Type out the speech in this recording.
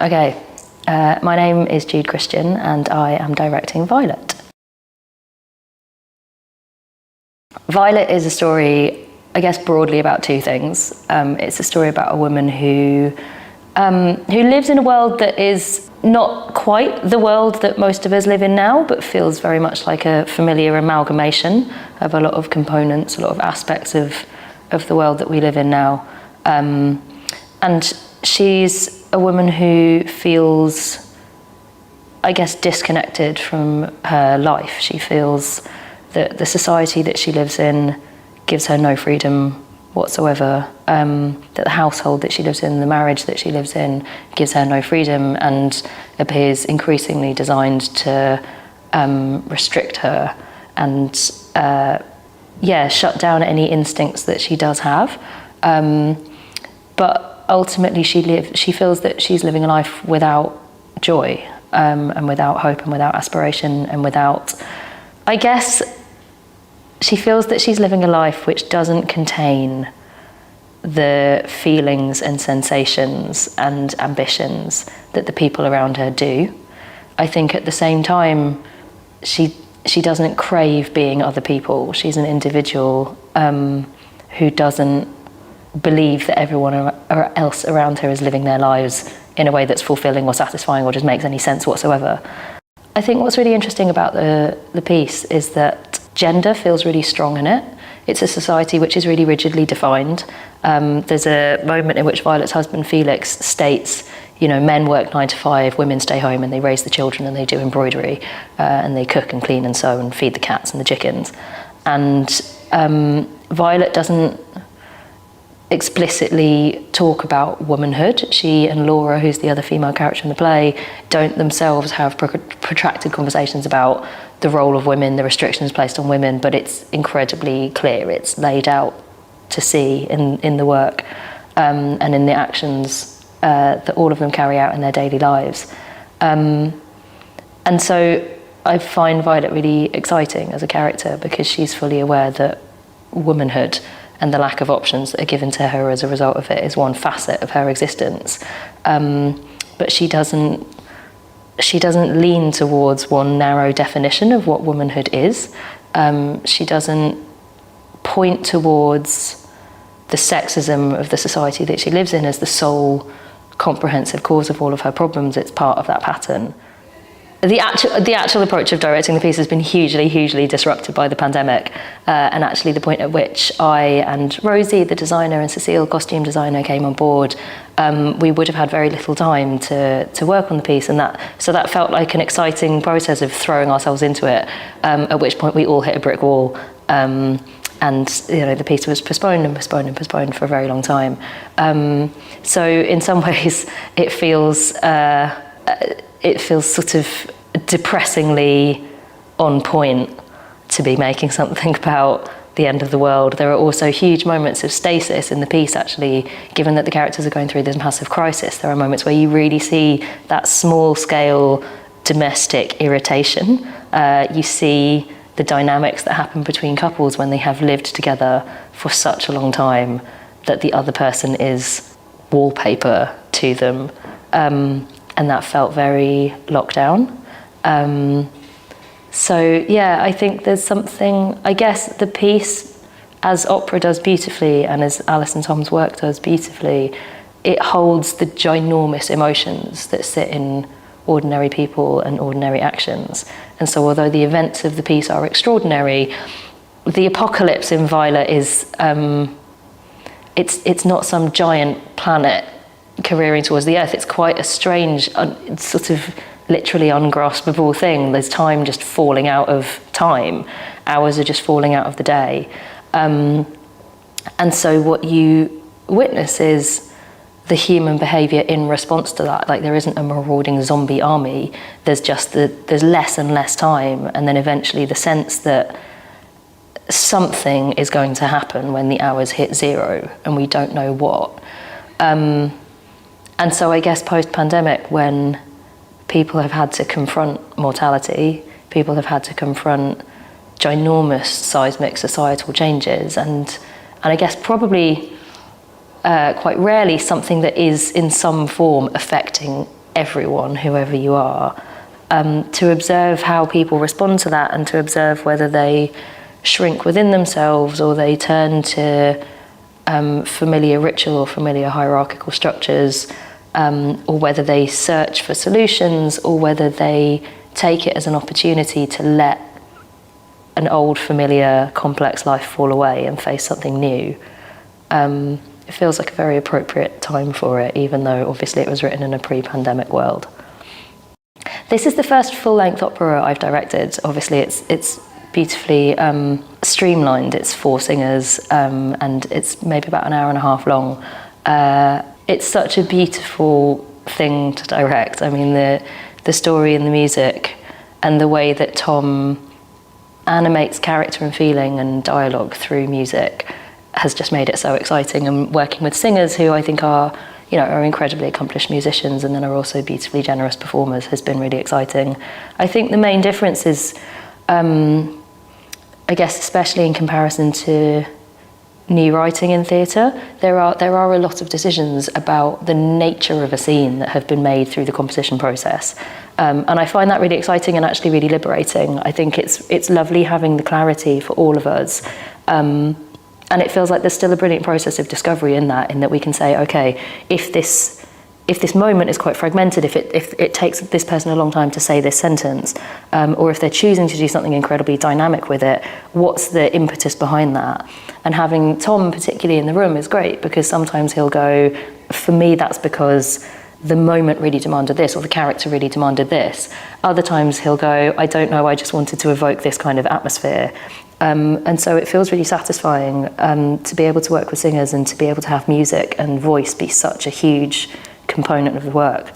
Okay, my name is Jude Christian and I am directing Violet. Violet is a story, I guess, broadly about two things. It's a story about a woman who lives in a world that is not quite the world that most of us live in now, but feels very much like a familiar amalgamation of a lot of components, a lot of aspects of the world that we live in now. And she's a woman who feels, I guess, disconnected from her life. She feels that the society that she lives in gives her no freedom whatsoever, that the household that she lives in, the marriage that she lives in, gives her no freedom and appears increasingly designed to restrict her and shut down any instincts that she does have. But ultimately she feels that she's living a life without joy, and without hope and without aspiration and without, I guess, she feels that she's living a life which doesn't contain the feelings and sensations and ambitions that the people around her do. I think at the same time, she doesn't crave being other people. She's an individual who doesn't believe that everyone else around her is living their lives in a way that's fulfilling or satisfying or just makes any sense whatsoever. I think what's really interesting about the piece is that gender feels really strong in it. It's a society which is really rigidly defined. There's a moment in which Violet's husband Felix states, you know, men work 9 to 5, women stay home and they raise the children and they do embroidery and they cook and clean and sew and feed the cats and the chickens. And Violet doesn't explicitly talk about womanhood. She and Laura, who's the other female character in the play, don't themselves have protracted conversations about the role of women, the restrictions placed on women, but it's incredibly clear. It's laid out to see in the work and in the actions that all of them carry out in their daily lives. And so I find Violet really exciting as a character because she's fully aware that womanhood and the lack of options that are given to her as a result of it is one facet of her existence. But she doesn't lean towards one narrow definition of what womanhood is. She doesn't point towards the sexism of the society that she lives in as the sole comprehensive cause of all of her problems. It's part of that pattern. The actual approach of directing the piece has been hugely disrupted by the pandemic, and actually the point at which I and Rosie, the designer, and Cecile, costume designer, came on board, we would have had very little time to work on the piece, and so that felt like an exciting process of throwing ourselves into it, at which point we all hit a brick wall, and the piece was postponed for a very long time. So in some ways it feels sort of depressingly on point to be making something about the end of the world. There are also huge moments of stasis in the piece, actually, given that the characters are going through this massive crisis. There are moments where you really see that small-scale domestic irritation. You see the dynamics that happen between couples when they have lived together for such a long time that the other person is wallpaper to them. And that felt very locked down. I think there's something, I guess the piece, as opera does beautifully and as Alison Tom's work does beautifully, it holds the ginormous emotions that sit in ordinary people and ordinary actions. And so although the events of the piece are extraordinary, the apocalypse in Violet is, it's not some giant planet careering towards the earth. It's quite a strange, sort of literally ungraspable thing. There's time just falling out of time. Hours are just falling out of the day. And so what you witness is the human behaviour in response to that. Like, there isn't a marauding zombie army. There's just there's less and less time, and then eventually the sense that something is going to happen when the hours hit zero, and we don't know what. And so I guess post-pandemic, when people have had to confront mortality, people have had to confront ginormous seismic societal changes, and I guess probably quite rarely something that is in some form affecting everyone, whoever you are, to observe how people respond to that and to observe whether they shrink within themselves or they turn to familiar ritual or familiar hierarchical structures, or whether they search for solutions, or whether they take it as an opportunity to let an old, familiar, complex life fall away and face something new. It feels like a very appropriate time for it, even though obviously it was written in a pre-pandemic world. This is the first full-length opera I've directed. Obviously it's beautifully streamlined. It's 4 singers, and it's maybe about an hour and a half long. It's such a beautiful thing to direct. I mean, the story and the music and the way that Tom animates character and feeling and dialogue through music has just made it so exciting. And working with singers who I think are incredibly accomplished musicians and then are also beautifully generous performers has been really exciting. I think the main difference is, I guess, especially in comparison to new writing in theatre, there are a lot of decisions about the nature of a scene that have been made through the composition process, and I find that really exciting and actually really liberating. I think it's lovely having the clarity for all of us, and it feels like there's still a brilliant process of discovery in that we can say, okay, if this moment is quite fragmented, if it takes this person a long time to say this sentence, or if they're choosing to do something incredibly dynamic with it, what's the impetus behind that? And having Tom particularly in the room is great, because sometimes he'll go, for me that's because the moment really demanded this, or the character really demanded this. Other times he'll go, I don't know, I just wanted to evoke this kind of atmosphere. And so it feels really satisfying to be able to work with singers and to be able to have music and voice be such a huge component of the work.